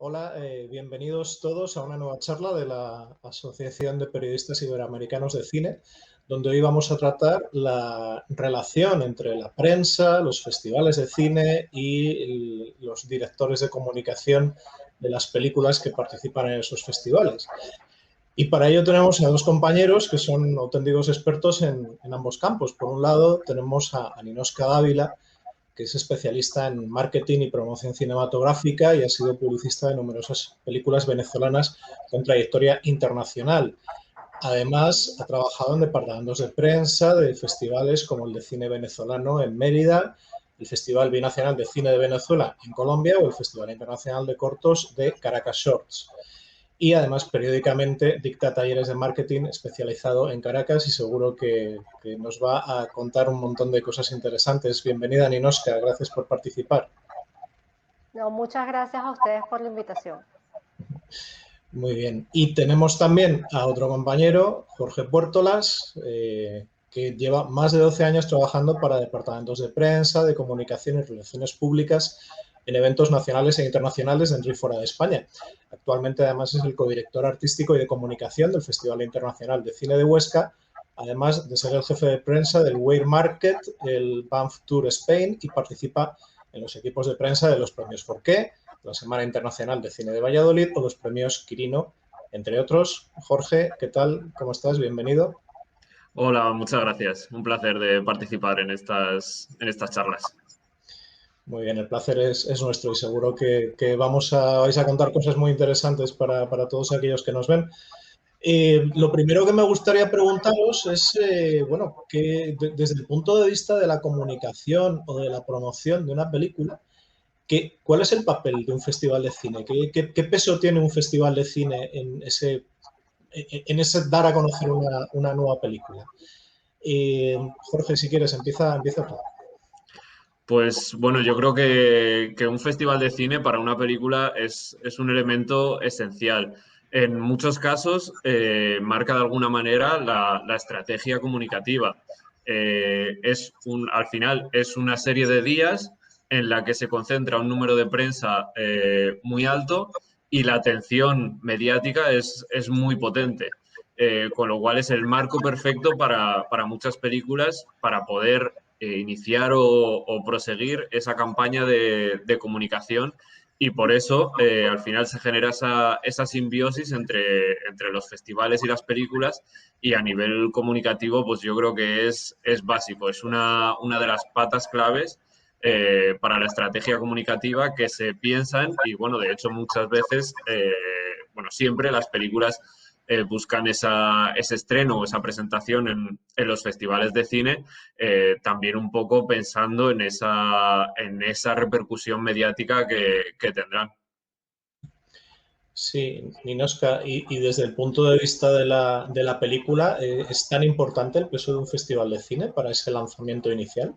Hola, bienvenidos todos a una nueva charla de la Asociación de Periodistas Iberoamericanos de Cine, donde hoy vamos a tratar la relación entre la prensa, los festivales de cine y los directores de comunicación de las películas que participan en esos festivales. Y para ello tenemos a dos compañeros que son auténticos expertos en ambos campos. Por un lado tenemos a Ninoshka Dávila, que es especialista en marketing y promoción cinematográfica y ha sido publicista de numerosas películas venezolanas con trayectoria internacional. Además, ha trabajado en departamentos de prensa de festivales como el de cine venezolano en Mérida, el Festival Binacional de Cine de Venezuela en Colombia o el Festival Internacional de Cortos de Caracas Shorts. Y además periódicamente dicta talleres de marketing especializado en Caracas y seguro que nos va a contar un montón de cosas interesantes. Bienvenida, Ninoshka, gracias por participar. No, muchas gracias a ustedes por la invitación. Muy bien. Y tenemos también a otro compañero, Jorge Puertolas, que lleva más de 12 años trabajando para departamentos de prensa, de comunicación y relaciones públicas en eventos nacionales e internacionales dentro y fuera de España. Actualmente, además, es el codirector artístico y de comunicación del Festival Internacional de Cine de Huesca, además de ser el jefe de prensa del Weir Market, el Banff Tour Spain, y participa en los equipos de prensa de los premios Forqué, la Semana Internacional de Cine de Valladolid o los premios Quirino, entre otros. Jorge, ¿qué tal? ¿Cómo estás? Bienvenido. Hola, muchas gracias. Un placer de participar en estas charlas. Muy bien, el placer es nuestro y seguro que vais a contar cosas muy interesantes para todos aquellos que nos ven. Lo primero que me gustaría preguntaros es, bueno, que desde el punto de vista de la comunicación o de la promoción de una película, ¿cuál es el papel de un festival de cine? ¿Qué peso tiene un festival de cine en ese dar a conocer una nueva película? Jorge, si quieres, empieza tú. Pues bueno, yo creo que un festival de cine para una película es un elemento esencial. En muchos casos marca de alguna manera la estrategia comunicativa. Al final es una serie de días en la que se concentra un número de prensa muy alto y la atención mediática es muy potente. Con lo cual es el marco perfecto para muchas películas para poder iniciar o proseguir esa campaña de comunicación y por eso al final se genera esa simbiosis entre los festivales y las películas y a nivel comunicativo pues yo creo que es básico, es una de las patas claves para la estrategia comunicativa que se piensan y bueno, de hecho muchas veces, bueno, siempre las películas buscan ese estreno o esa presentación en los festivales de cine, también un poco pensando en esa repercusión mediática que tendrán. Sí, Ninoshka, y desde el punto de vista de la película, ¿es tan importante el peso de un festival de cine para ese lanzamiento inicial?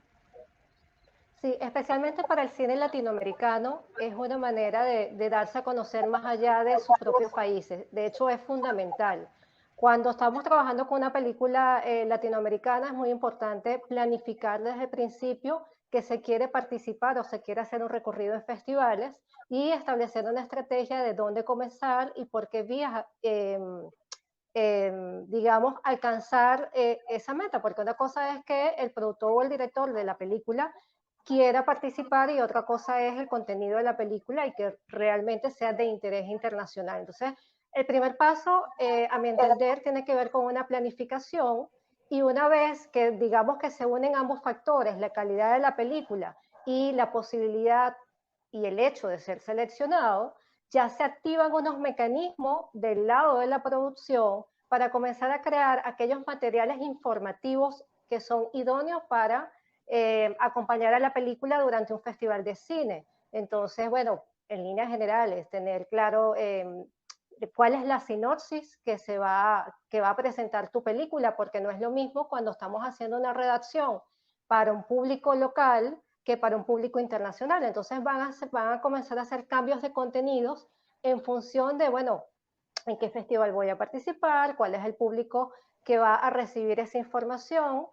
Sí, especialmente para el cine latinoamericano es una manera de darse a conocer más allá de sus propios países. De hecho, es fundamental. Cuando estamos trabajando con una película latinoamericana es muy importante planificar desde el principio que se quiere participar o se quiere hacer un recorrido en festivales y establecer una estrategia de dónde comenzar y por qué vías digamos, alcanzar esa meta, porque una cosa es que el productor o el director de la película quiera participar y otra cosa es el contenido de la película y que realmente sea de interés internacional. Entonces, el primer paso, a mi entender, tiene que ver con una planificación y una vez que digamos que se unen ambos factores, la calidad de la película y la posibilidad y el hecho de ser seleccionado, ya se activan unos mecanismos del lado de la producción para comenzar a crear aquellos materiales informativos que son idóneos para acompañar a la película durante un festival de cine. Entonces, bueno, en líneas generales, tener claro cuál es la sinopsis que va a presentar tu película, porque no es lo mismo cuando estamos haciendo una redacción para un público local que para un público internacional. Entonces van a comenzar a hacer cambios de contenidos en función de, bueno, en qué festival voy a participar, cuál es el público que va a recibir esa información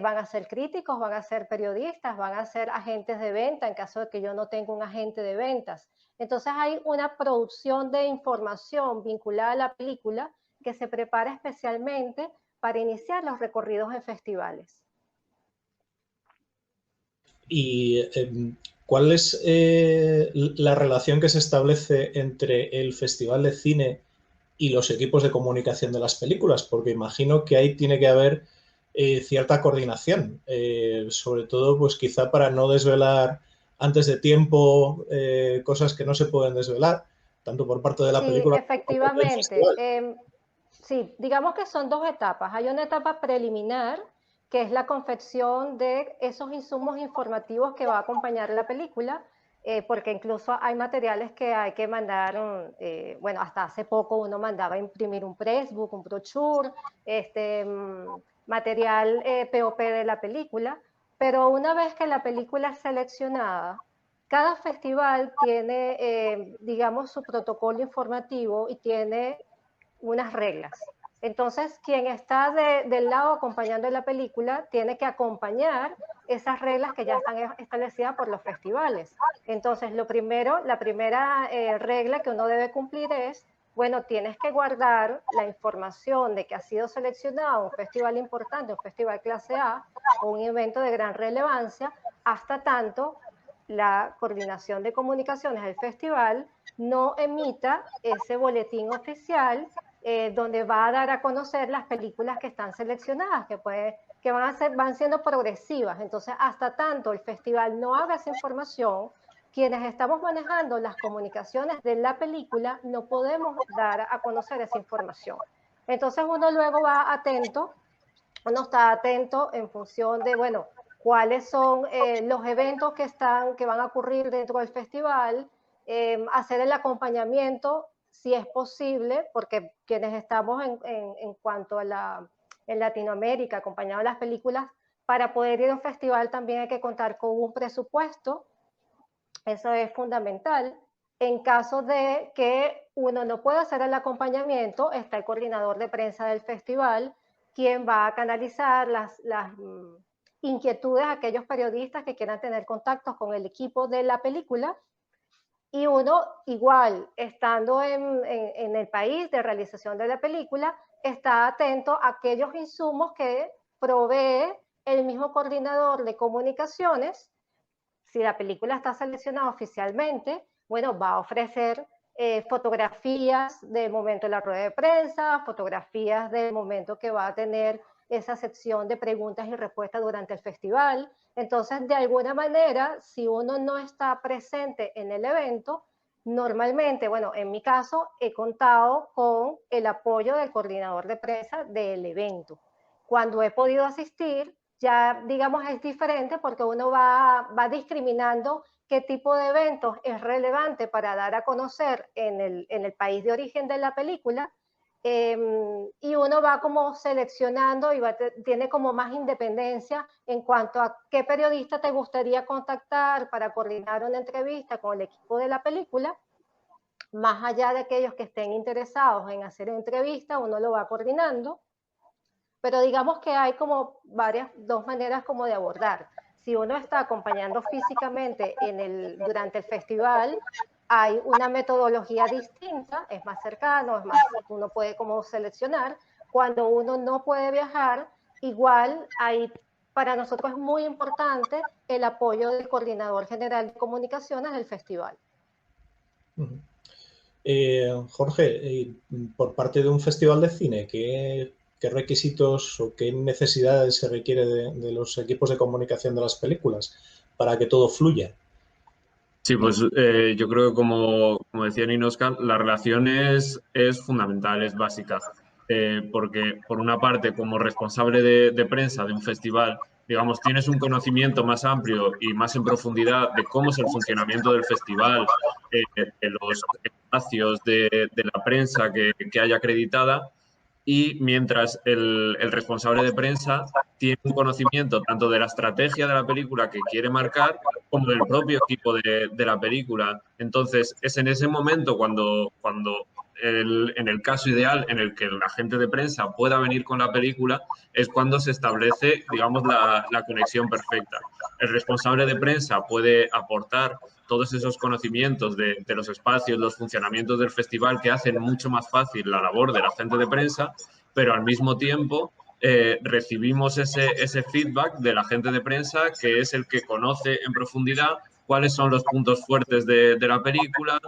van a ser críticos, van a ser periodistas, van a ser agentes de venta en caso de que yo no tenga un agente de ventas. Entonces hay una producción de información vinculada a la película que se prepara especialmente para iniciar los recorridos en festivales. ¿Y cuál es la relación que se establece entre el Festival de Cine y los equipos de comunicación de las películas? Porque imagino que ahí tiene que haber cierta coordinación, sobre todo pues quizá para no desvelar antes de tiempo cosas que no se pueden desvelar, tanto por parte de la película como por parte del festival. Sí, digamos que son dos etapas. Hay una etapa preliminar, que es la confección de esos insumos informativos que va a acompañar la película, porque incluso hay materiales que hay que mandar, bueno, hasta hace poco uno mandaba a imprimir un pressbook, un brochure, material POP de la película, pero una vez que la película es seleccionada, cada festival tiene, digamos, su protocolo informativo y tiene unas reglas. Entonces, quien está del lado acompañando la película tiene que acompañar esas reglas que ya están establecidas por los festivales. Entonces, la primera regla que uno debe cumplir es, bueno, tienes que guardar la información de que ha sido seleccionado un festival importante, un festival clase A o un evento de gran relevancia, hasta tanto la coordinación de comunicaciones del festival no emita ese boletín oficial donde va a dar a conocer las películas que están seleccionadas, que van siendo progresivas. Entonces, hasta tanto el festival no haga esa información, quienes estamos manejando las comunicaciones de la película no podemos dar a conocer esa información. Entonces, uno luego va atento, uno está atento en función de, bueno, cuáles son los eventos que van a ocurrir dentro del festival, hacer el acompañamiento si es posible, porque quienes estamos en cuanto a en Latinoamérica acompañados de las películas, para poder ir a un festival también hay que contar con un presupuesto, eso es fundamental. En caso de que uno no pueda hacer el acompañamiento, está el coordinador de prensa del festival, quien va a canalizar las inquietudes de aquellos periodistas que quieran tener contactos con el equipo de la película. Y uno, igual, estando en el país de realización de la película, está atento a aquellos insumos que provee el mismo coordinador de comunicaciones. Si la película está seleccionada oficialmente, bueno, va a ofrecer fotografías del momento de la rueda de prensa, fotografías del momento que va a tener esa sección de preguntas y respuestas durante el festival. Entonces, de alguna manera, si uno no está presente en el evento, normalmente, bueno, en mi caso, he contado con el apoyo del coordinador de prensa del evento. Cuando he podido asistir, ya digamos es diferente porque uno va discriminando qué tipo de eventos es relevante para dar a conocer en el país de origen de la película, y uno va como seleccionando y tiene como más independencia en cuanto a qué periodista te gustaría contactar para coordinar una entrevista con el equipo de la película. Más allá de aquellos que estén interesados en hacer entrevista, uno lo va coordinando. Pero digamos que hay como dos maneras como de abordar. Si uno está acompañando físicamente durante el festival, hay una metodología distinta, es más cercano, uno puede como seleccionar. Cuando uno no puede viajar, igual para nosotros es muy importante el apoyo del coordinador general de comunicaciones del festival. Jorge, por parte de un festival de cine, ¿qué requisitos o qué necesidades se requiere de los equipos de comunicación de las películas para que todo fluya? Sí, pues yo creo que como decía Ninoscan, la relación es fundamental, es básica, porque por una parte, como responsable de prensa de un festival, digamos, tienes un conocimiento más amplio y más en profundidad de cómo es el funcionamiento del festival, de los espacios de la prensa que haya acreditada, y mientras el responsable de prensa tiene un conocimiento tanto de la estrategia de la película que quiere marcar como del propio equipo de la película. Entonces, es en ese momento cuando en el caso ideal en el que el agente de prensa pueda venir con la película es cuando se establece, digamos, la conexión perfecta. El responsable de prensa puede aportar todos esos conocimientos de los espacios, los funcionamientos del festival que hacen mucho más fácil la labor del agente de prensa, pero al mismo tiempo recibimos ese feedback del agente de prensa, que es el que conoce en profundidad cuáles son los puntos fuertes de la película,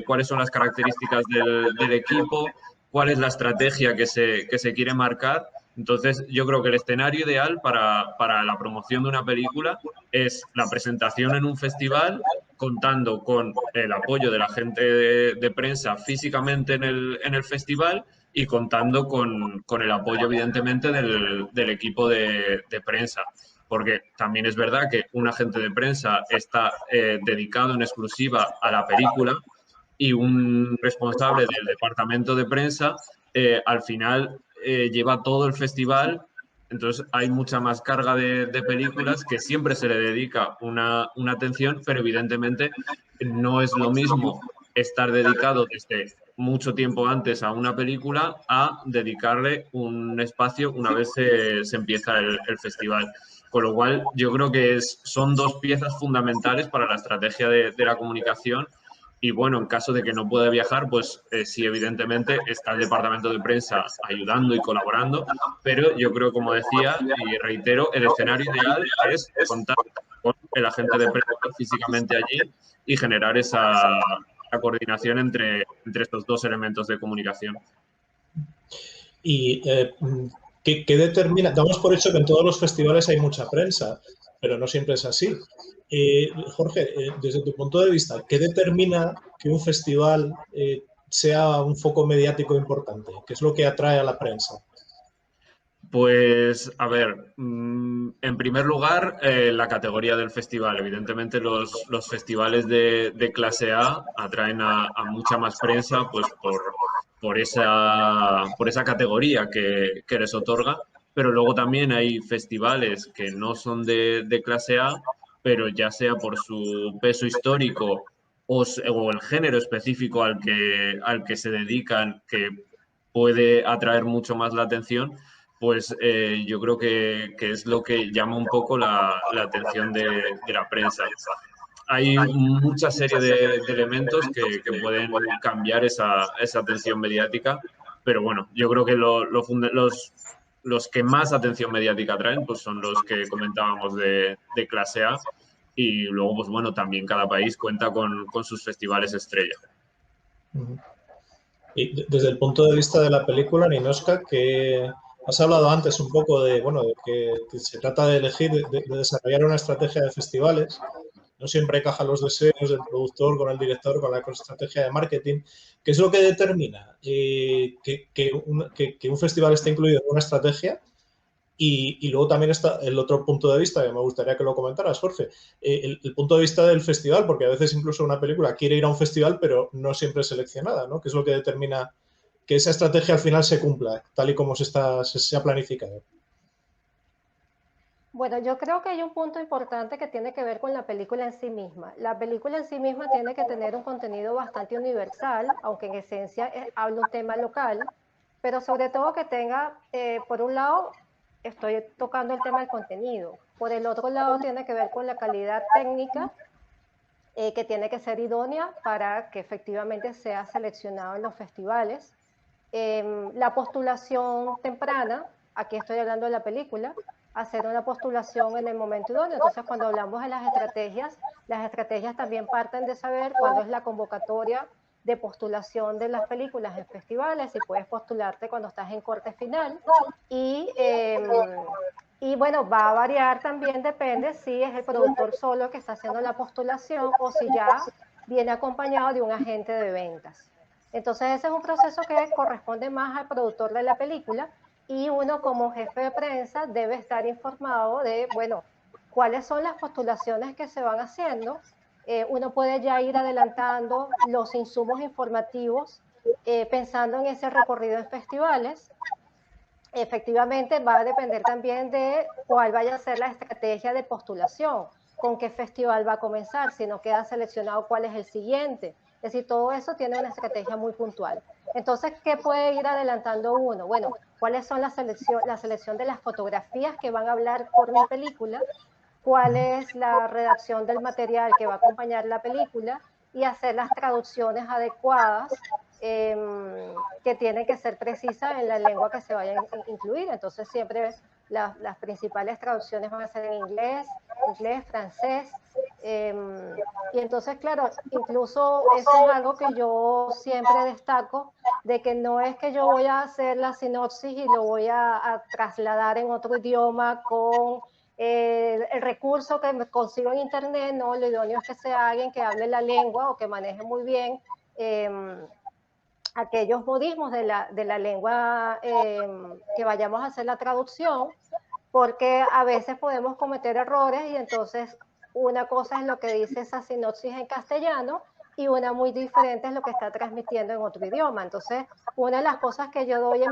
cuáles son las características del equipo, cuál es la estrategia que se quiere marcar. Entonces, yo creo que el escenario ideal para la promoción de una película es la presentación en un festival, contando con el apoyo de la gente de prensa físicamente en el festival y contando con el apoyo, evidentemente, del equipo de prensa. Porque también es verdad que un agente de prensa está dedicado en exclusiva a la película y un responsable del departamento de prensa al final lleva todo el festival. Entonces hay mucha más carga de películas que siempre se le dedica una atención, pero evidentemente no es lo mismo estar dedicado desde mucho tiempo antes a una película a dedicarle un espacio una vez se empieza el festival. Con lo cual, yo creo que son dos piezas fundamentales para la estrategia de la comunicación. Y bueno, en caso de que no pueda viajar, pues sí, evidentemente está el departamento de prensa ayudando y colaborando, pero yo creo, como decía y reitero, el escenario ideal es contar con el agente de prensa físicamente allí y generar esa coordinación entre estos dos elementos de comunicación. Y ¿qué determina? Damos por hecho que en todos los festivales hay mucha prensa, pero no siempre es así. Jorge, desde tu punto de vista, ¿qué determina que un festival sea un foco mediático importante? ¿Qué es lo que atrae a la prensa? Pues, a ver, en primer lugar, la categoría del festival. Evidentemente, los festivales de clase A atraen a mucha más prensa, pues por esa categoría que les otorga. Pero luego también hay festivales que no son de clase A, pero ya sea por su peso histórico o el género específico al que se dedican, que puede atraer mucho más la atención, pues yo creo que es lo que llama un poco la atención de la prensa. Hay mucha serie de elementos que pueden cambiar esa atención mediática, pero bueno, yo creo que los que más atención mediática traen pues son los que comentábamos de clase A, y luego, pues bueno, también cada país cuenta con sus festivales estrella. Y desde el punto de vista de la película, Ninoshka, que has hablado antes un poco de, bueno, de que se trata de elegir, de desarrollar una estrategia de festivales. No siempre encajan los deseos del productor con el director, con la estrategia de marketing. ¿Qué es lo que determina que un festival esté incluido en una estrategia? Y luego también está el otro punto de vista, que me gustaría que lo comentaras, Jorge, el punto de vista del festival, porque a veces incluso una película quiere ir a un festival, pero no siempre es seleccionada, ¿no? ¿Qué es lo que determina que esa estrategia al final se cumpla, tal y como se ha planificado? Bueno, yo creo que hay un punto importante que tiene que ver con la película en sí misma. La película en sí misma tiene que tener un contenido bastante universal, aunque en esencia habla un tema local, pero sobre todo que tenga, por un lado, estoy tocando el tema del contenido, por el otro lado tiene que ver con la calidad técnica, que tiene que ser idónea para que efectivamente sea seleccionado en los festivales. La postulación temprana, aquí estoy hablando de la película, hacer una postulación en el momento idóneo. Entonces, cuando hablamos de las estrategias también parten de saber cuándo es la convocatoria de postulación de las películas en festivales, y puedes postularte cuando estás en corte final. Y bueno, va a variar también, depende si es el productor solo que está haciendo la postulación o si ya viene acompañado de un agente de ventas. Entonces ese es un proceso que corresponde más al productor de la película, y uno como jefe de prensa debe estar informado de, bueno, cuáles son las postulaciones que se van haciendo. Uno puede ya ir adelantando los insumos informativos, pensando en ese recorrido en festivales. Efectivamente va a depender también de cuál vaya a ser la estrategia de postulación, con qué festival va a comenzar, si no queda seleccionado cuál es el siguiente. Es decir, todo eso tiene una estrategia muy puntual. Entonces, ¿qué puede ir adelantando uno? Bueno, ¿cuáles son la selección de las fotografías que van a hablar por mi película? ¿Cuál es la redacción del material que va a acompañar la película? Y hacer las traducciones adecuadas que tienen que ser precisas en la lengua que se vaya a incluir. Entonces, siempre las principales traducciones van a ser en inglés, francés. Y entonces, claro, incluso eso es algo que yo siempre destaco, de que no es que yo voy a hacer la sinopsis y lo voy a trasladar en otro idioma con el recurso que me consigo en internet, no, lo idóneo es que sea alguien que hable la lengua o que maneje muy bien aquellos modismos de la lengua que vayamos a hacer la traducción, porque a veces podemos cometer errores y entonces una cosa es lo que dice esa sinopsis en castellano y una muy diferente es lo que está transmitiendo en otro idioma. Entonces, una de las cosas que yo doy,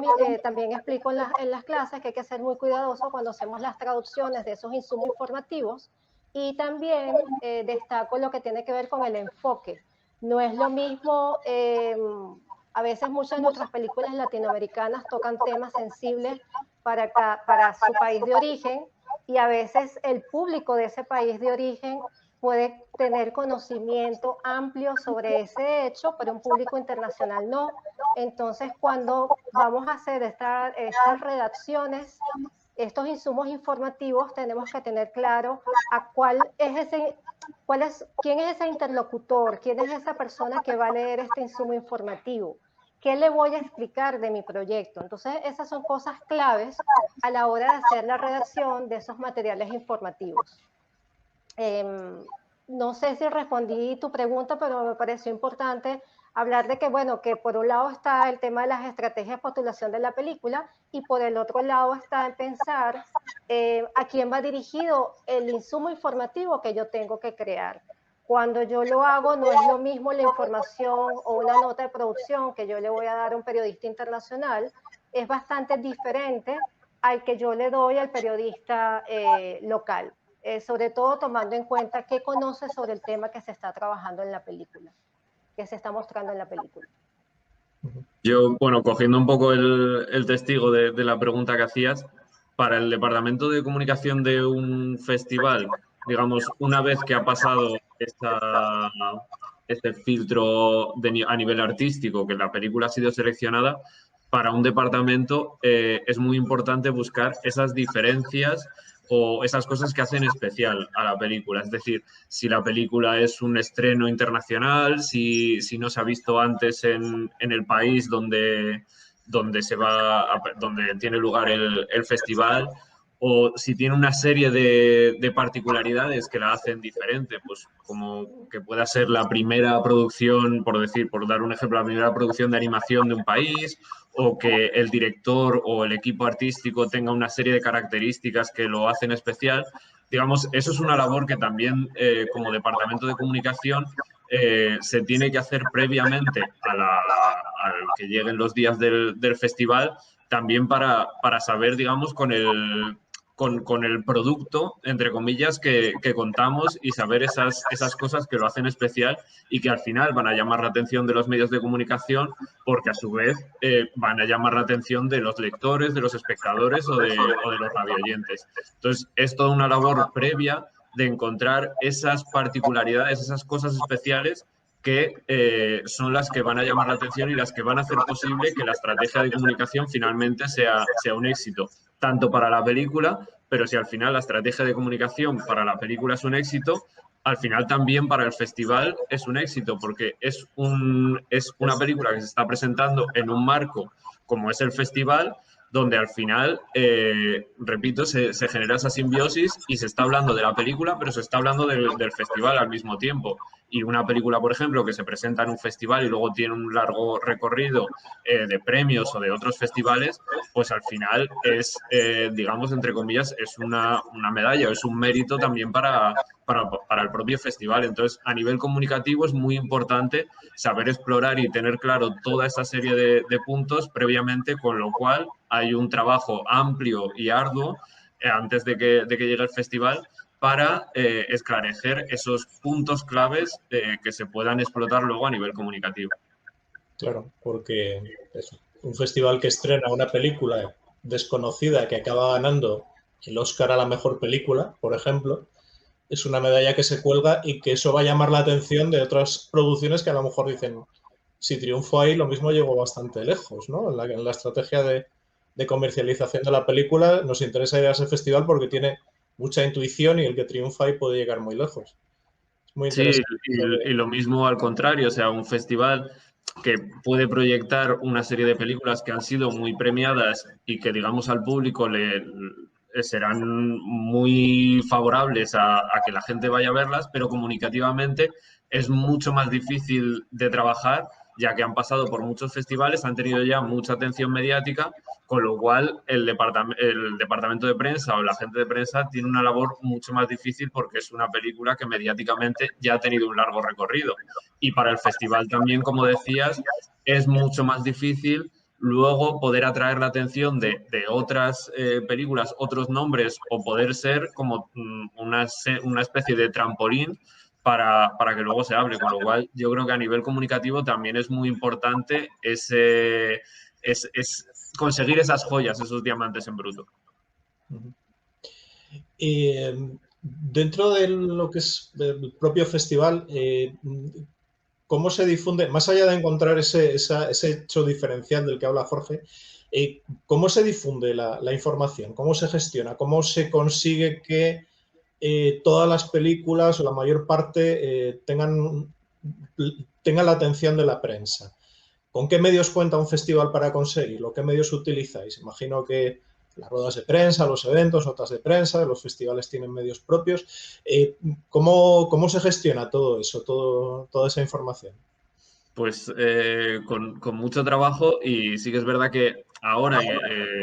también explico en las clases, que hay que ser muy cuidadoso cuando hacemos las traducciones de esos insumos informativos, y también destaco lo que tiene que ver con el enfoque. No es lo mismo, a veces muchas de nuestras películas latinoamericanas tocan temas sensibles para su país de origen, y a veces el público de ese país de origen puede tener conocimiento amplio sobre ese hecho, pero un público internacional no. Entonces, cuando vamos a hacer estas redacciones, estos insumos informativos, tenemos que tener claro a quién es ese interlocutor, quién es esa persona que va a leer este insumo informativo, qué le voy a explicar de mi proyecto. Entonces, esas son cosas claves a la hora de hacer la redacción de esos materiales informativos. No sé si respondí tu pregunta, pero me pareció importante hablar de que, bueno, que por un lado está el tema de las estrategias de postulación de la película y por el otro lado está en pensar a quién va dirigido el insumo informativo que yo tengo que crear. Cuando yo lo hago, no es lo mismo la información o una nota de producción que yo le voy a dar a un periodista internacional, es bastante diferente al que yo le doy al periodista local. Sobre todo tomando en cuenta qué conoce sobre el tema que se está trabajando en la película, que se está mostrando en la película. Yo, bueno, cogiendo un poco el testigo de la pregunta que hacías, para el departamento de comunicación de un festival, digamos, una vez que ha pasado este filtro a nivel artístico, que la película ha sido seleccionada, para un departamento es muy importante buscar esas diferencias o esas cosas que hacen especial a la película. Es decir, si la película es un estreno internacional, si no se ha visto antes en el país donde tiene lugar el festival, o si tiene una serie de particularidades que la hacen diferente, pues como que pueda ser la primera producción, por dar un ejemplo, la primera producción de animación de un país, o que el director o el equipo artístico tenga una serie de características que lo hacen especial. Digamos, eso es una labor que también como departamento de comunicación se tiene que hacer previamente al que lleguen los días del festival, también para saber, digamos, con el producto, entre comillas, que contamos y saber esas cosas que lo hacen especial y que al final van a llamar la atención de los medios de comunicación, porque a su vez van a llamar la atención de los lectores, de los espectadores o de los radioyentes. Entonces, es toda una labor previa de encontrar esas particularidades, esas cosas especiales que son las que van a llamar la atención y las que van a hacer posible que la estrategia de comunicación finalmente sea un éxito, tanto para la película, pero si al final la estrategia de comunicación para la película es un éxito, al final también para el festival es un éxito, porque es una película que se está presentando en un marco como es el festival, donde al final, repito, se genera esa simbiosis y se está hablando de la película, pero se está hablando del festival al mismo tiempo. Y una película, por ejemplo, que se presenta en un festival y luego tiene un largo recorrido de premios o de otros festivales, pues al final es, digamos, entre comillas, es una medalla o es un mérito también para el propio festival. Entonces, a nivel comunicativo es muy importante saber explorar y tener claro toda esa serie de puntos previamente, con lo cual hay un trabajo amplio y arduo antes de que llegue el festival para esclarecer esos puntos claves que se puedan explotar luego a nivel comunicativo. Claro, porque es un festival que estrena una película desconocida que acaba ganando el Oscar a la mejor película, por ejemplo, es una medalla que se cuelga y que eso va a llamar la atención de otras producciones que a lo mejor dicen, si triunfo ahí, lo mismo llegó bastante lejos, ¿no? En la estrategia de comercialización de la película nos interesa ir a ese festival porque tiene mucha intuición y el que triunfa ahí puede llegar muy lejos. Es muy Sí, interesante. y lo mismo al contrario, o sea, un festival que puede proyectar una serie de películas que han sido muy premiadas y que, digamos, al público le serán muy favorables a que la gente vaya a verlas, pero comunicativamente es mucho más difícil de trabajar, ya que han pasado por muchos festivales, han tenido ya mucha atención mediática, con lo cual el departamento de prensa o la gente de prensa tiene una labor mucho más difícil porque es una película que mediáticamente ya ha tenido un largo recorrido. Y para el festival también, como decías, es mucho más difícil luego poder atraer la atención de otras películas, otros nombres, o poder ser como una especie de trampolín para que luego se hable. Con lo cual, yo creo que a nivel comunicativo también es muy importante es conseguir esas joyas, esos diamantes en bruto. Dentro de lo que es el propio festival, ¿cómo se difunde, más allá de encontrar ese hecho diferencial del que habla Jorge, cómo se difunde la información? ¿Cómo se gestiona? ¿Cómo se consigue que todas las películas o la mayor parte tengan la atención de la prensa? ¿Con qué medios cuenta un festival para conseguirlo? ¿Qué medios utilizáis? Imagino que las ruedas de prensa, los eventos, notas de prensa, los festivales tienen medios propios. ¿Cómo se gestiona todo eso, toda esa información? Pues con mucho trabajo, y sí que es verdad que ahora,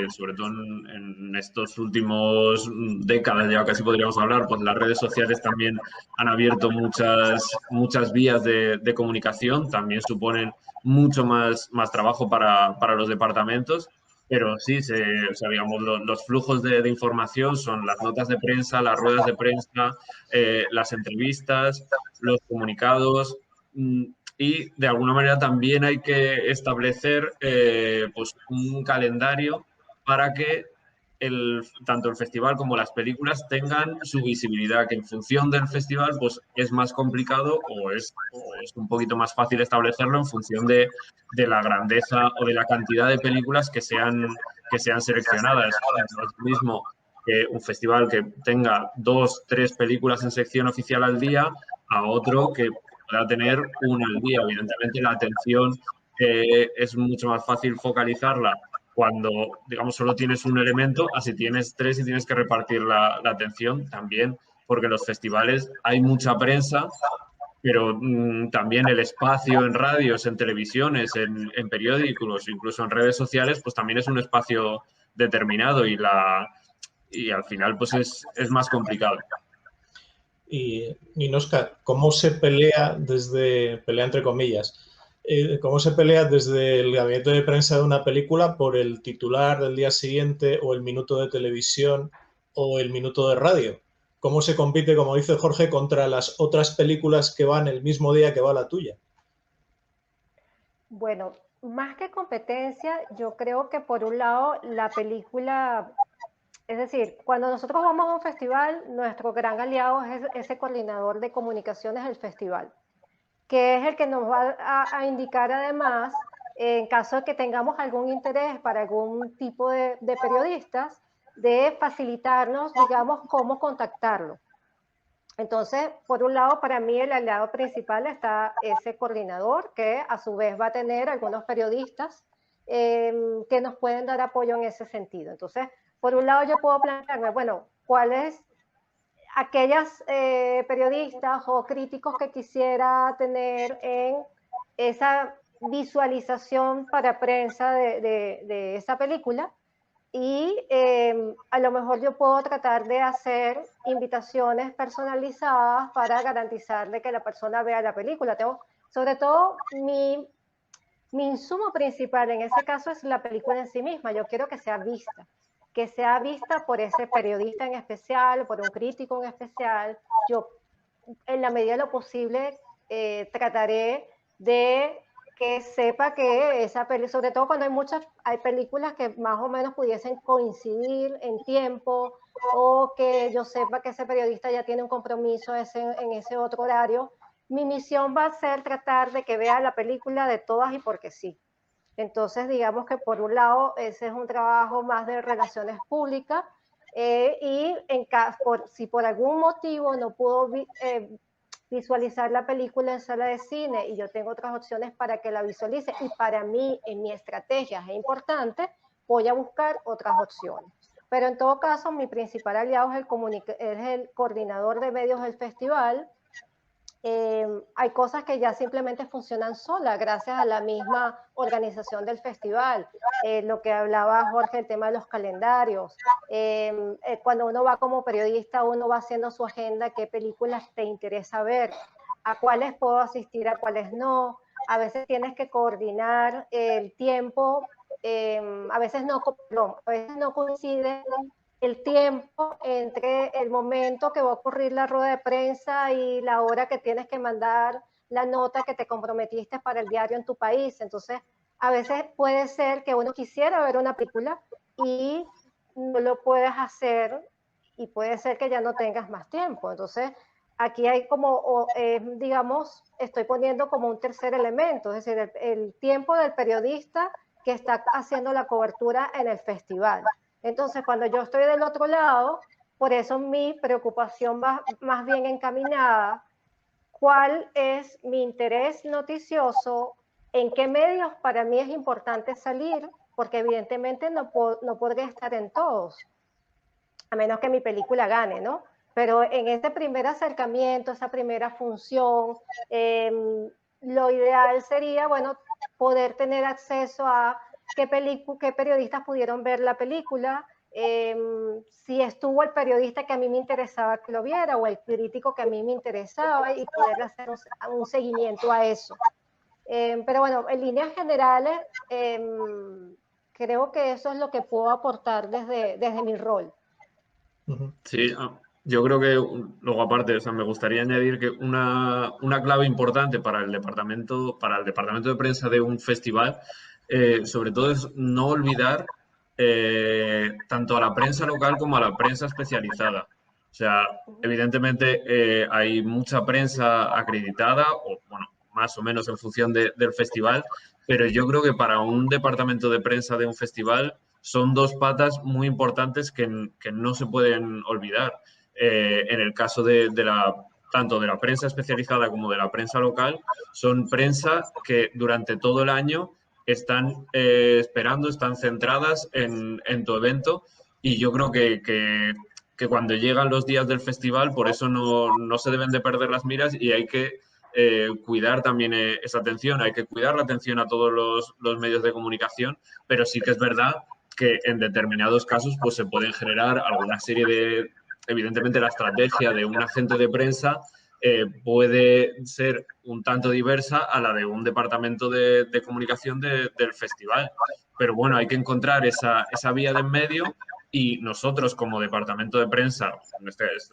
sobre todo en estos últimos décadas, ya casi podríamos hablar, pues las redes sociales también han abierto muchas vías de comunicación, también suponen mucho más trabajo para los departamentos, pero sí, o sea, digamos, los flujos de información son las notas de prensa, las ruedas de prensa, las entrevistas, los comunicados. Y de alguna manera también hay que establecer pues un calendario para que tanto el festival como las películas tengan su visibilidad, que en función del festival pues es más complicado o es un poquito más fácil establecerlo en función de la grandeza o de la cantidad de películas que sean seleccionadas. No es lo mismo que un festival que tenga 2, 3 películas en sección oficial al día a otro que pueda tener una al día. Evidentemente, la atención es mucho más fácil focalizarla cuando, digamos, solo tienes un elemento, así tienes 3 y tienes que repartir la atención también, porque en los festivales hay mucha prensa, pero también el espacio en radios, en televisiones, en periódicos, incluso en redes sociales, pues también es un espacio determinado y al final pues es más complicado. Y Ninosca, ¿cómo se pelea pelea entre comillas, cómo se pelea desde el gabinete de prensa de una película por el titular del día siguiente o el minuto de televisión o el minuto de radio? ¿Cómo se compite, como dice Jorge, contra las otras películas que van el mismo día que va la tuya? Bueno, más que competencia, yo creo que por un lado la película, es decir, cuando nosotros vamos a un festival, nuestro gran aliado es ese coordinador de comunicaciones del festival, que es el que nos va a indicar además, en caso de que tengamos algún interés para algún tipo de periodistas, de facilitarnos, digamos, cómo contactarlo. Entonces, por un lado, para mí el aliado principal está ese coordinador, que a su vez va a tener algunos periodistas que nos pueden dar apoyo en ese sentido. Entonces, por un lado, yo puedo plantearme, bueno, ¿cuáles aquellas periodistas o críticos que quisiera tener en esa visualización para prensa de esa película? Y a lo mejor yo puedo tratar de hacer invitaciones personalizadas para garantizarle que la persona vea la película. Sobre todo, mi insumo principal en ese caso es la película en sí misma. Yo quiero que sea vista por ese periodista en especial, por un crítico en especial. Yo, en la medida de lo posible, trataré de que sepa que esa película, sobre todo cuando hay películas que más o menos pudiesen coincidir en tiempo, o que yo sepa que ese periodista ya tiene un compromiso en ese otro horario, mi misión va a ser tratar de que vea la película de todas y porque sí. Entonces, digamos que por un lado, ese es un trabajo más de relaciones públicas, y si por algún motivo no puedo visualizar la película en sala de cine y yo tengo otras opciones para que la visualice, y para mí en mi estrategia es importante, voy a buscar otras opciones. Pero en todo caso, mi principal aliado es el coordinador de medios del festival. Hay cosas que ya simplemente funcionan solas gracias a la misma organización del festival. Lo que hablaba Jorge, el tema de los calendarios. Cuando uno va como periodista, uno va haciendo su agenda, qué películas te interesa ver, a cuáles puedo asistir, a cuáles no. A veces tienes que coordinar el tiempo, a veces no coincide el tiempo entre el momento que va a ocurrir la rueda de prensa y la hora que tienes que mandar la nota que te comprometiste para el diario en tu país. Entonces, a veces puede ser que uno quisiera ver una película y no lo puedes hacer, y puede ser que ya no tengas más tiempo. Entonces, aquí hay como, digamos, estoy poniendo como un tercer elemento, es decir, el tiempo del periodista que está haciendo la cobertura en el festival. Entonces, cuando yo estoy del otro lado, por eso mi preocupación va más bien encaminada, cuál es mi interés noticioso, en qué medios para mí es importante salir, porque evidentemente no podré estar en todos, a menos que mi película gane, ¿no? Pero en este primer acercamiento, esa primera función, lo ideal sería, bueno, poder tener acceso a qué periodistas pudieron ver la película, si estuvo el periodista que a mí me interesaba que lo viera, o el crítico que a mí me interesaba, y poder hacer un seguimiento a eso. Pero bueno, en líneas generales, creo que eso es lo que puedo aportar desde mi rol. Sí, yo creo que luego aparte, o sea, me gustaría añadir que una clave importante para el departamento de prensa de un festival, sobre todo es no olvidar tanto a la prensa local como a la prensa especializada. O sea, evidentemente hay mucha prensa acreditada, o bueno, más o menos en función del festival, pero yo creo que para un departamento de prensa de un festival son dos patas muy importantes que no se pueden olvidar. En el caso tanto de la prensa especializada como de la prensa local, son prensa que durante todo el año están esperando, están centradas en tu evento, y yo creo que cuando llegan los días del festival, por eso no se deben de perder las miras, y hay que cuidar también esa atención, hay que cuidar la atención a todos los medios de comunicación, pero sí que es verdad que en determinados casos pues se pueden generar alguna serie de, evidentemente la estrategia de un agente de prensa puede ser un tanto diversa a la de un departamento de comunicación del festival. Pero bueno, hay que encontrar esa vía de en medio, y nosotros como departamento de prensa,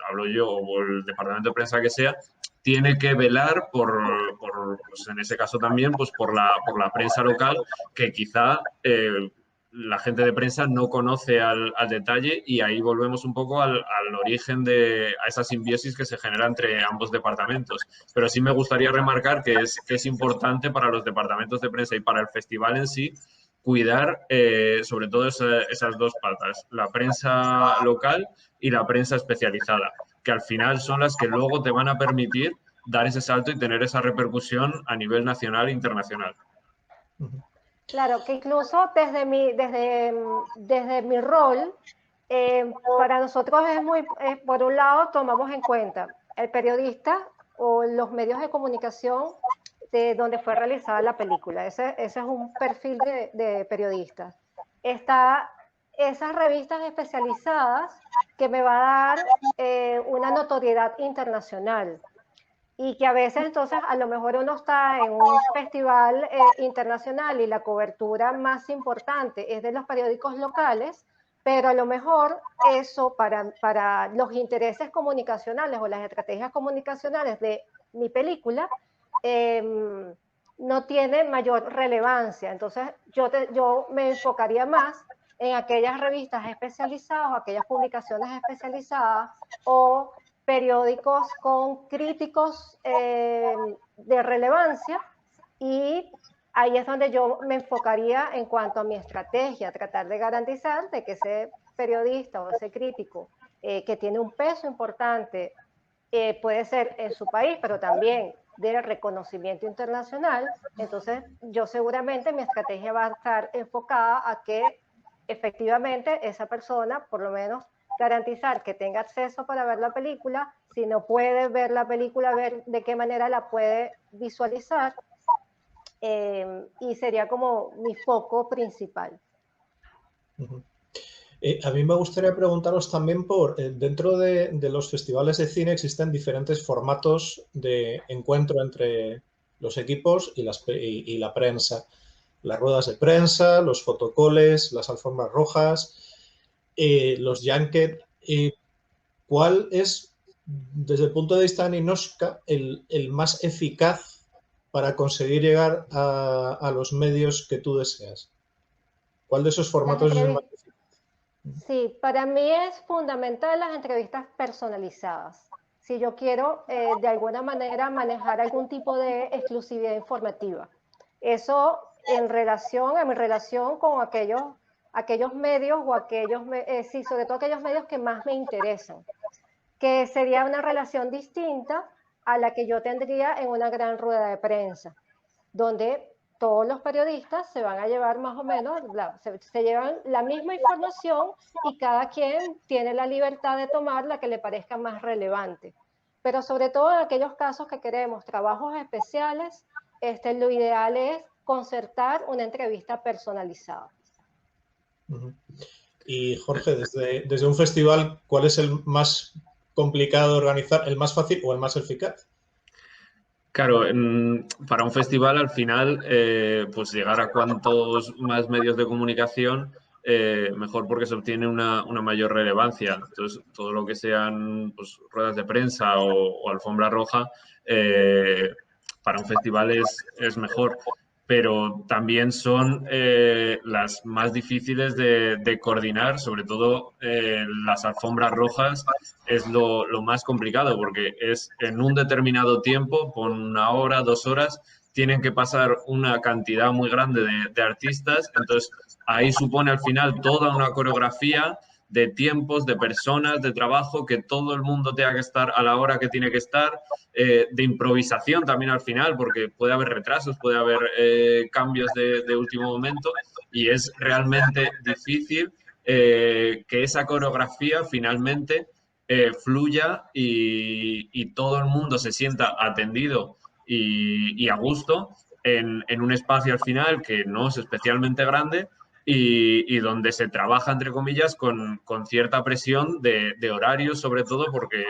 hablo yo o el departamento de prensa que sea, tiene que velar pues en ese caso también, pues por la prensa local, que quizá la gente de prensa no conoce al detalle, y ahí volvemos un poco al origen a esa simbiosis que se genera entre ambos departamentos. Pero sí me gustaría remarcar que es importante para los departamentos de prensa y para el festival en sí cuidar sobre todo esas dos patas, la prensa local y la prensa especializada, que al final son las que luego te van a permitir dar ese salto y tener esa repercusión a nivel nacional e internacional. Claro, que incluso desde mi rol, para nosotros por un lado, tomamos en cuenta el periodista o los medios de comunicación de donde fue realizada la película. Ese es un perfil de periodista. Está esas revistas especializadas que me va a dar una notoriedad internacional, y que a veces entonces a lo mejor uno está en un festival internacional y la cobertura más importante es de los periódicos locales, pero a lo mejor eso para los intereses comunicacionales o las estrategias comunicacionales de mi película, no tiene mayor relevancia. Entonces, yo me enfocaría más en aquellas revistas especializadas o aquellas publicaciones especializadas o periódicos con críticos de relevancia, y ahí es donde yo me enfocaría en cuanto a mi estrategia, tratar de garantizar de que ese periodista o ese crítico que tiene un peso importante, puede ser en su país, pero también de reconocimiento internacional. Entonces, yo seguramente mi estrategia va a estar enfocada a que efectivamente esa persona, por lo menos, garantizar que tenga acceso para ver la película. Si no puede ver la película, ver de qué manera la puede visualizar. Y sería como mi foco principal. A mí me gustaría preguntaros también dentro de los festivales de cine existen diferentes formatos de encuentro entre los equipos y la prensa. Las ruedas de prensa, los fotocoles, las alfombras rojas, los junkets. ¿Cuál es, desde el punto de vista de Ninoshka, el más eficaz para conseguir llegar a los medios que tú deseas? ¿Cuál de esos formatos es el más eficaz? Sí, para mí es fundamental las entrevistas personalizadas. Si yo quiero de alguna manera manejar algún tipo de exclusividad informativa. Eso en mi relación con aquellos medios o sí, sobre todo aquellos medios que más me interesan, que sería una relación distinta a la que yo tendría en una gran rueda de prensa, donde todos los periodistas se van a llevar más o menos, se llevan la misma información y cada quien tiene la libertad de tomar la que le parezca más relevante. Pero sobre todo en aquellos casos que queremos trabajos especiales, lo ideal es concertar una entrevista personalizada. Y Jorge, desde un festival, ¿cuál es el más complicado de organizar, el más fácil o el más eficaz? Claro, para un festival al final, pues llegar a cuantos más medios de comunicación, mejor, porque se obtiene una mayor relevancia. Entonces, todo lo que sean pues, ruedas de prensa o alfombra roja, para un festival es mejor. Pero también son las más difíciles de coordinar, sobre todo las alfombras rojas es lo más complicado, porque es en un determinado tiempo, por 1 hora, 2 horas, tienen que pasar una cantidad muy grande de artistas, entonces ahí supone al final toda una coreografía de tiempos, de personas, de trabajo, que todo el mundo tenga que estar a la hora que tiene que estar, de improvisación también al final, porque puede haber retrasos, puede haber cambios de último momento, y es realmente difícil que esa coreografía finalmente fluya y todo el mundo se sienta atendido y a gusto en un espacio al final que no es especialmente grande y donde se trabaja, entre comillas, con cierta presión de horarios, sobre todo porque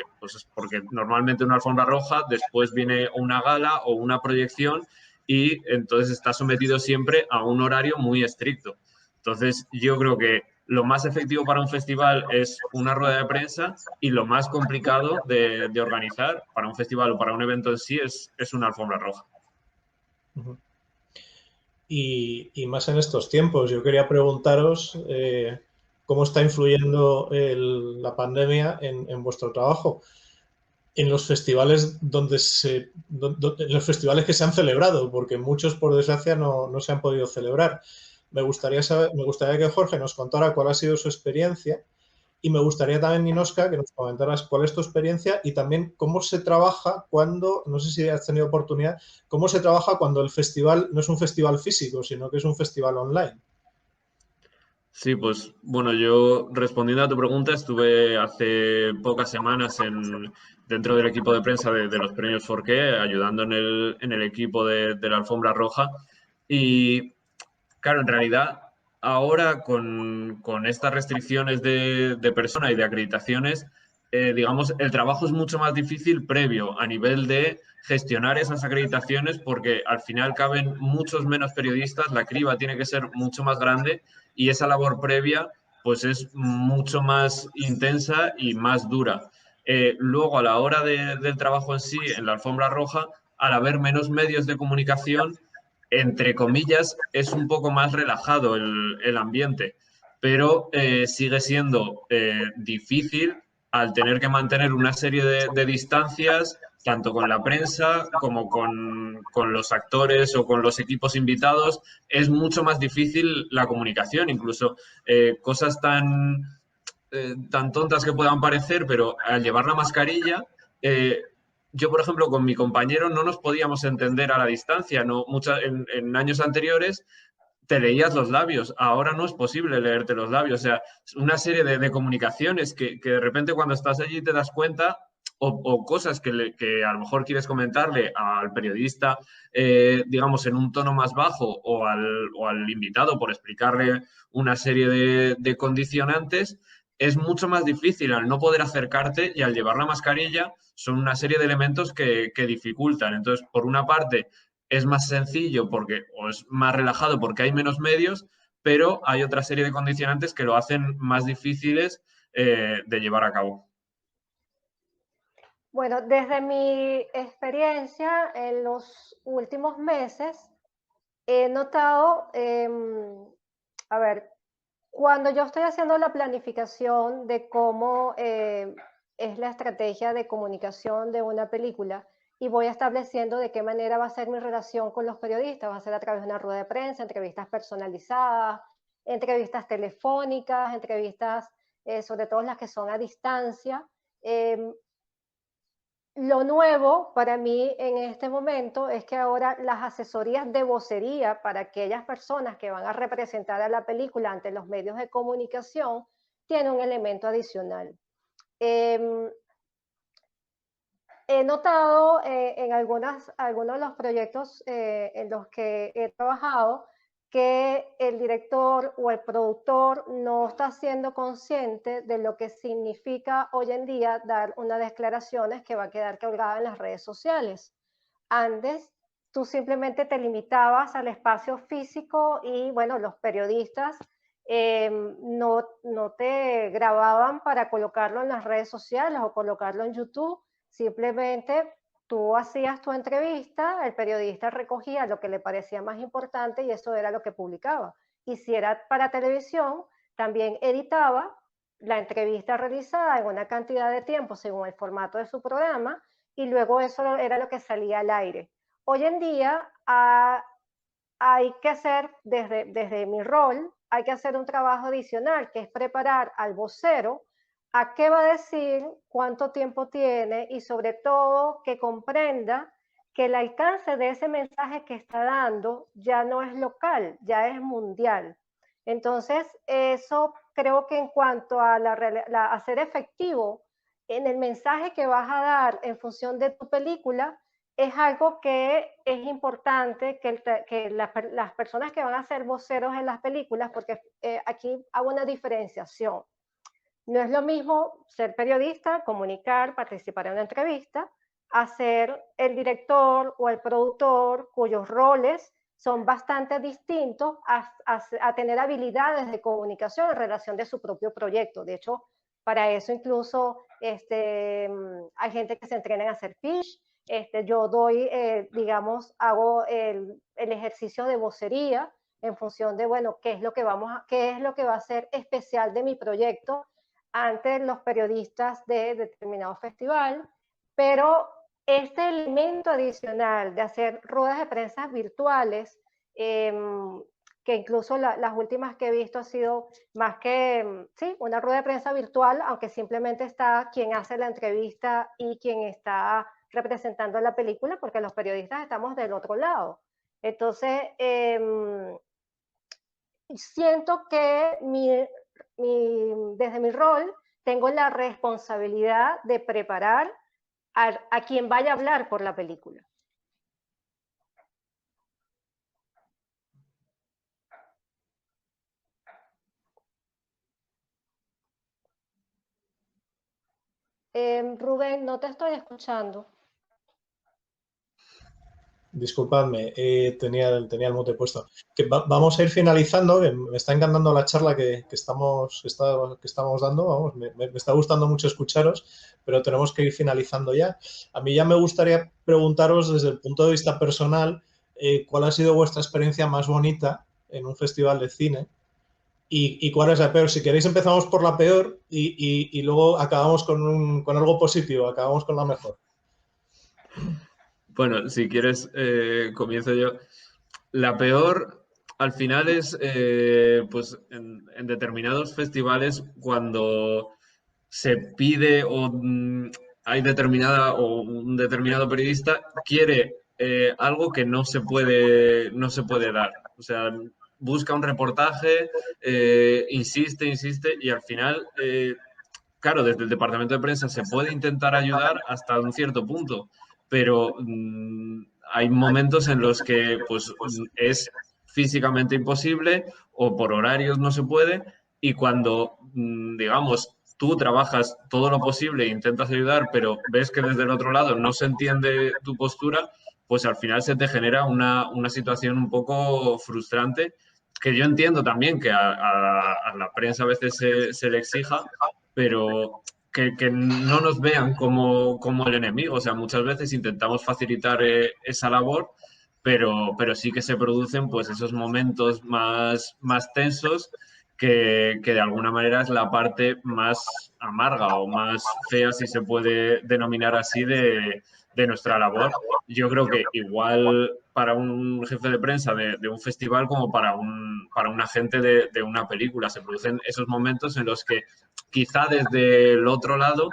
normalmente una alfombra roja, después viene una gala o una proyección y entonces está sometido siempre a un horario muy estricto. Entonces, yo creo que lo más efectivo para un festival es una rueda de prensa y lo más complicado de organizar para un festival o para un evento en sí es una alfombra roja. Y más en estos tiempos, yo quería preguntaros cómo está influyendo la pandemia en vuestro trabajo. En los festivales en los festivales que se han celebrado, porque muchos, por desgracia, no se han podido celebrar. Me gustaría que Jorge nos contara cuál ha sido su experiencia y me gustaría también, Ninoshka, que nos comentaras cuál es tu experiencia y también cómo se trabaja cuando, no sé si has tenido oportunidad, cómo se trabaja cuando el festival no es un festival físico, sino que es un festival online. Sí, pues bueno, yo respondiendo a tu pregunta, estuve hace pocas semanas dentro del equipo de prensa de los premios Forqué, ayudando en el equipo de la alfombra roja. Y claro, en realidad, ahora con estas restricciones de persona y de acreditaciones, digamos, el trabajo es mucho más difícil previo a nivel de gestionar esas acreditaciones porque al final caben muchos menos periodistas, la criba tiene que ser mucho más grande y esa labor previa pues es mucho más intensa y más dura. Luego, a la hora del trabajo en sí, en la alfombra roja, al haber menos medios de comunicación, entre comillas, es un poco más relajado el ambiente, pero sigue siendo difícil al tener que mantener una serie de distancias, tanto con la prensa como con los actores o con los equipos invitados. Es mucho más difícil la comunicación, incluso cosas tan tontas que puedan parecer, pero al llevar la mascarilla, yo, por ejemplo, con mi compañero no nos podíamos entender a la distancia. No, en años anteriores te leías los labios, ahora no es posible leerte los labios. O sea, una serie de comunicaciones que de repente cuando estás allí te das cuenta o cosas que a lo mejor quieres comentarle al periodista, digamos, en un tono más bajo o al invitado por explicarle una serie de condicionantes, es mucho más difícil al no poder acercarte y al llevar la mascarilla son una serie de elementos que dificultan. Entonces, por una parte, es más sencillo o es más relajado porque hay menos medios, pero hay otra serie de condicionantes que lo hacen más difíciles de llevar a cabo. Bueno, desde mi experiencia en los últimos meses, he notado, a ver, cuando yo estoy haciendo la planificación de cómo es la estrategia de comunicación de una película y voy estableciendo de qué manera va a ser mi relación con los periodistas, va a ser a través de una rueda de prensa, entrevistas personalizadas, entrevistas telefónicas, entrevistas sobre todo las que son a distancia. Lo nuevo para mí en este momento es que ahora las asesorías de vocería para aquellas personas que van a representar a la película ante los medios de comunicación tiene un elemento adicional. He notado en algunos de los proyectos en los que he trabajado que el director o el productor no está siendo consciente de lo que significa hoy en día dar unas declaraciones que va a quedar colgada en las redes sociales. Antes, tú simplemente te limitabas al espacio físico y, bueno, los periodistas no te grababan para colocarlo en las redes sociales o colocarlo en YouTube. Simplemente tú hacías tu entrevista, el periodista recogía lo que le parecía más importante y eso era lo que publicaba. Y si era para televisión, también editaba la entrevista realizada en una cantidad de tiempo según el formato de su programa y luego eso era lo que salía al aire. Hoy en día hay que hacer, desde mi rol, hay que hacer un trabajo adicional, que es preparar al vocero a qué va a decir, cuánto tiempo tiene y sobre todo que comprenda que el alcance de ese mensaje que está dando ya no es local, ya es mundial. Entonces, eso creo que en cuanto a a ser efectivo en el mensaje que vas a dar en función de tu película, es algo que es importante que las personas que van a ser voceros en las películas, porque aquí hago una diferenciación. No es lo mismo ser periodista, comunicar, participar en una entrevista, a ser el director o el productor cuyos roles son bastante distintos a tener habilidades de comunicación en relación de su propio proyecto. De hecho, para eso incluso hay gente que se entrena en hacer pitch. Yo doy, digamos, hago el ejercicio de vocería en función de, bueno, qué es lo que va a ser especial de mi proyecto ante los periodistas de determinado festival, pero este elemento adicional de hacer ruedas de prensa virtuales, que incluso las últimas que he visto ha sido más que, sí, una rueda de prensa virtual, aunque simplemente está quien hace la entrevista y quien está representando la película, porque los periodistas estamos del otro lado. Entonces, siento que desde mi rol tengo la responsabilidad de preparar a quien vaya a hablar por la película. Rubén, no te estoy escuchando. Disculpadme, tenía el mute puesto. Vamos a ir finalizando, que me está encantando la charla que estamos dando, vamos, me está gustando mucho escucharos, pero tenemos que ir finalizando ya. A mí ya me gustaría preguntaros desde el punto de vista personal, cuál ha sido vuestra experiencia más bonita en un festival de cine y cuál es la peor. Si queréis empezamos por la peor y luego acabamos con algo positivo, acabamos con la mejor. Bueno, si quieres, comienzo yo. La peor, al final, es pues en determinados festivales cuando se pide o hay determinada o un determinado periodista quiere algo que no se puede dar. O sea, busca un reportaje, insiste y al final, claro, desde el departamento de prensa se puede intentar ayudar hasta un cierto punto, pero hay momentos en los que pues es físicamente imposible o por horarios no se puede y cuando, digamos, tú trabajas todo lo posible e intentas ayudar, pero ves que desde el otro lado no se entiende tu postura, pues al final se te genera una situación un poco frustrante, que yo entiendo también que a la prensa a veces se le exija, pero que no nos vean como el enemigo. O sea, muchas veces intentamos facilitar esa labor, pero sí que se producen pues esos momentos más tensos que de alguna manera es la parte más amarga o más fea, si se puede denominar así, de nuestra labor. Yo creo que igual para un jefe de prensa de un festival como para un agente de una película se producen esos momentos en los que quizá desde el otro lado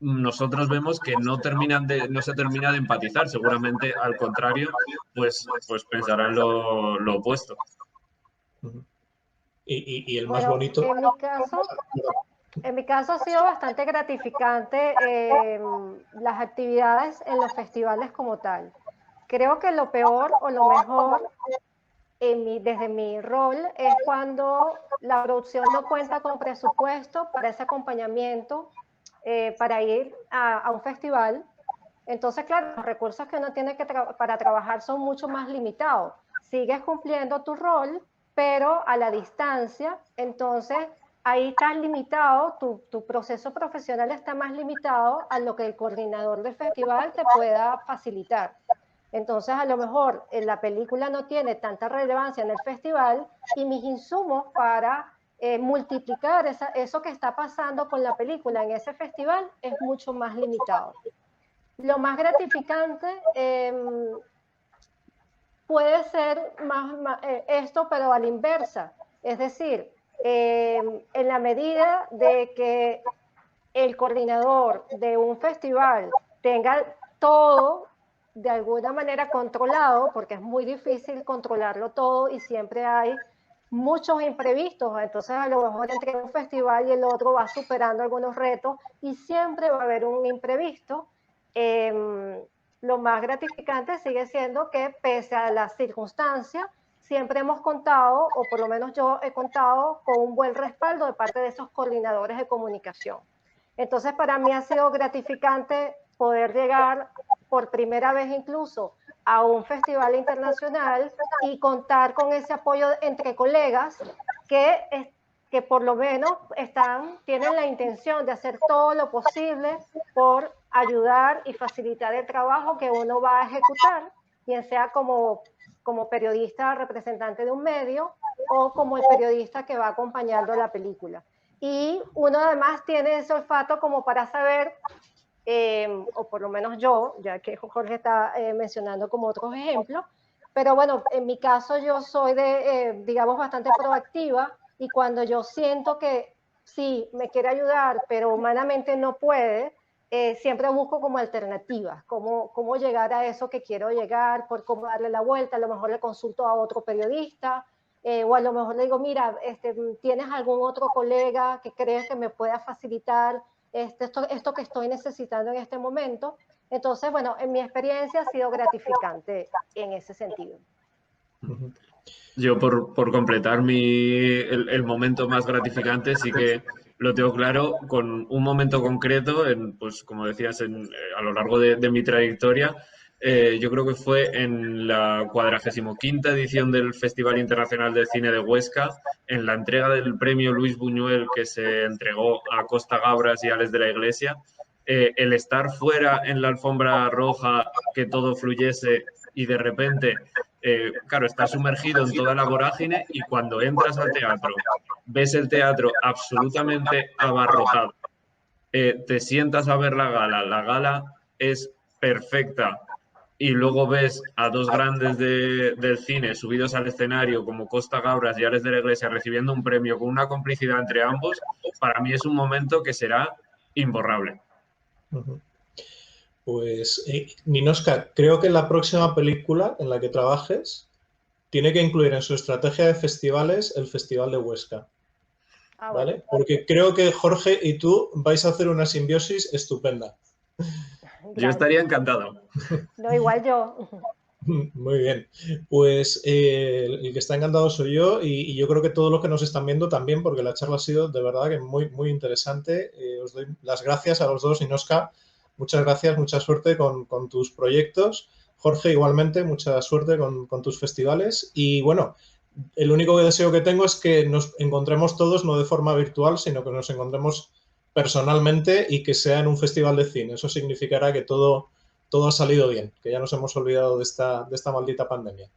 nosotros vemos que no se termina de empatizar. Seguramente, al contrario, pues pensarán lo opuesto. Y el más Bueno, bonito. en mi caso ha sido bastante gratificante las actividades en los festivales como tal. Creo que lo peor o lo mejor desde mi rol es cuando la producción no cuenta con presupuesto para ese acompañamiento para ir a un festival. Entonces, claro, los recursos que uno tiene para trabajar son mucho más limitados. Sigues cumpliendo tu rol, pero a la distancia, entonces ahí estás limitado, tu proceso profesional está más limitado a lo que el coordinador del festival te pueda facilitar. Entonces, a lo mejor la película no tiene tanta relevancia en el festival y mis insumos para multiplicar eso que está pasando con la película en ese festival es mucho más limitado. Lo más gratificante puede ser esto, pero a la inversa. Es decir, en la medida de que el coordinador de un festival tenga todo de alguna manera controlado, porque es muy difícil controlarlo todo y siempre hay muchos imprevistos, entonces a lo mejor entre un festival y el otro va superando algunos retos y siempre va a haber un imprevisto. Lo más gratificante sigue siendo que pese a las circunstancias, siempre hemos contado, o por lo menos yo he contado, con un buen respaldo de parte de esos coordinadores de comunicación. Entonces, para mí ha sido gratificante poder llegar por primera vez incluso a un festival internacional y contar con ese apoyo entre colegas que por lo menos tienen la intención de hacer todo lo posible por ayudar y facilitar el trabajo que uno va a ejecutar, bien sea como periodista representante de un medio o como el periodista que va acompañando la película. Y uno además tiene ese olfato como para saber, o por lo menos yo, ya que Jorge está mencionando como otros ejemplos, pero bueno, en mi caso yo soy digamos, bastante proactiva y cuando yo siento que sí, me quiere ayudar, pero humanamente no puede, siempre busco como alternativas, cómo llegar a eso que quiero llegar, por cómo darle la vuelta, a lo mejor le consulto a otro periodista, o a lo mejor le digo, mira, ¿tienes algún otro colega que crees que me pueda facilitar esto que estoy necesitando en este momento? Entonces, bueno, en mi experiencia ha sido gratificante en ese sentido. Yo por completar el momento más gratificante sí que lo tengo claro con un momento concreto, pues como decías, a lo largo de mi trayectoria. Yo creo que fue en la 45ª edición del Festival Internacional de Cine de Huesca, en la entrega del premio Luis Buñuel que se entregó a Costa Gabras y Ales de la Iglesia. El estar fuera en la alfombra roja, que todo fluyese y de repente claro, estás sumergido en toda la vorágine y cuando entras al teatro, ves el teatro absolutamente abarrotado, te sientas a ver la gala es perfecta y luego ves a dos grandes del cine subidos al escenario como Costa Gabras y Alex de la Iglesia recibiendo un premio con una complicidad entre ambos, para mí es un momento que será imborrable. Pues, Ninoshka, creo que la próxima película en la que trabajes tiene que incluir en su estrategia de festivales el Festival de Huesca. ¿Vale? Bueno. Porque creo que Jorge y tú vais a hacer una simbiosis estupenda. Yo estaría encantado. No, igual yo. Muy bien. Pues el que está encantado soy yo y yo creo que todos los que nos están viendo también, porque la charla ha sido de verdad que muy, muy interesante. Os doy las gracias a los dos. Inoshka, muchas gracias, mucha suerte con tus proyectos. Jorge, igualmente, mucha suerte con tus festivales. Y bueno, el único deseo que tengo es que nos encontremos todos, no de forma virtual, sino que nos encontremos personalmente y que sea en un festival de cine. Eso significará que todo ha salido bien, que ya nos hemos olvidado de esta maldita pandemia.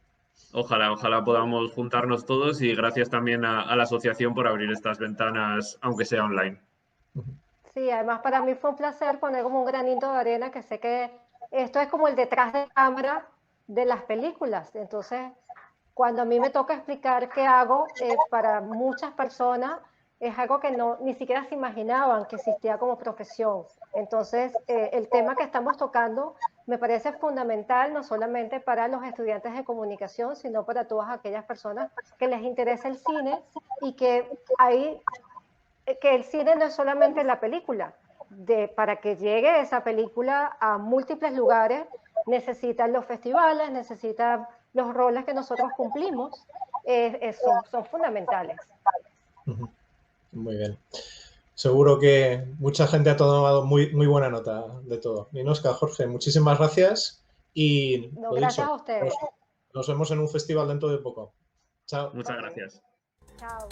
Ojalá podamos juntarnos todos y gracias también a la asociación por abrir estas ventanas, aunque sea online. Sí, además para mí fue un placer poner como un granito de arena, que sé que esto es como el detrás de cámara de las películas. Entonces, cuando a mí me toca explicar qué hago, para muchas personas es algo que ni siquiera se imaginaban que existía como profesión. Entonces, el tema que estamos tocando me parece fundamental, no solamente para los estudiantes de comunicación, sino para todas aquellas personas que les interesa el cine y que el cine no es solamente la película. Para que llegue esa película a múltiples lugares, necesitan los festivales, necesitan los roles que nosotros cumplimos, son fundamentales. Muy bien. Seguro que mucha gente ha tomado muy, muy buena nota de todo. Ninoshka, Jorge, muchísimas gracias y no, gracias a ustedes. Nos vemos en un festival dentro de poco. Chao. Muchas gracias. Chao.